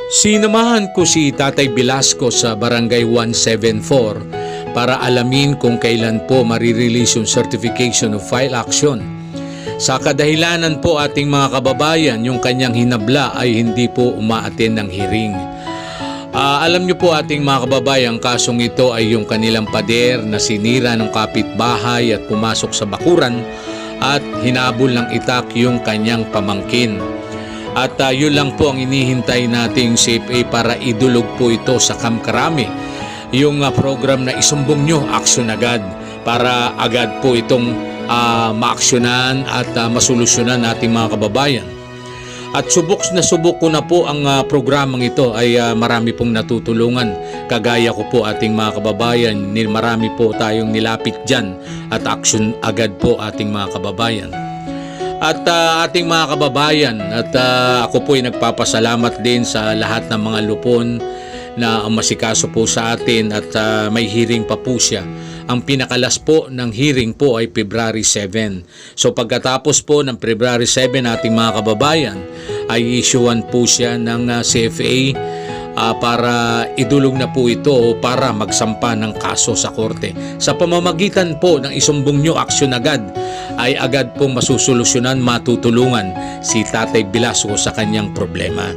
Sinamahan ko si Tatay Velasco sa Barangay 174 para alamin kung kailan po marirelease yung Certification of File Action. Sa kadahilanan po ating mga kababayan, yung kanyang hinabla ay hindi po umaattend ng hearing. Alam niyo po ating mga kababayan, kasong ito ay yung kanilang pader na sinira ng kapitbahay at pumasok sa bakuran at hinabol ng itak yung kanyang pamangkin. At yun lang po ang inihintay nating CFA para idulog po ito sa Kamkrami. Yung program na isumbong nyo, aksyon agad para agad po itong maaksyonan at masolusyonan nating mga kababayan. At subok ko na po ang programang ito ay marami pong natutulungan. Kagaya ko po ating mga kababayan, marami po tayong nilapit dyan at aksyon agad po ating mga kababayan. At ating mga kababayan, at ako po ay nagpapasalamat din sa lahat ng mga lupon na masikaso po sa atin at may hearing pa po siya. Ang pinakalas po ng hearing po ay February 7. So pagkatapos po ng February 7 ating mga kababayan ay issuean po siya ng CFA para idulog na po ito para magsampa ng kaso sa korte. Sa pamamagitan po ng isumbong nyo aksyon agad ay agad pong masusolusyonan, matutulungan si Tatay Velasco sa kanyang problema.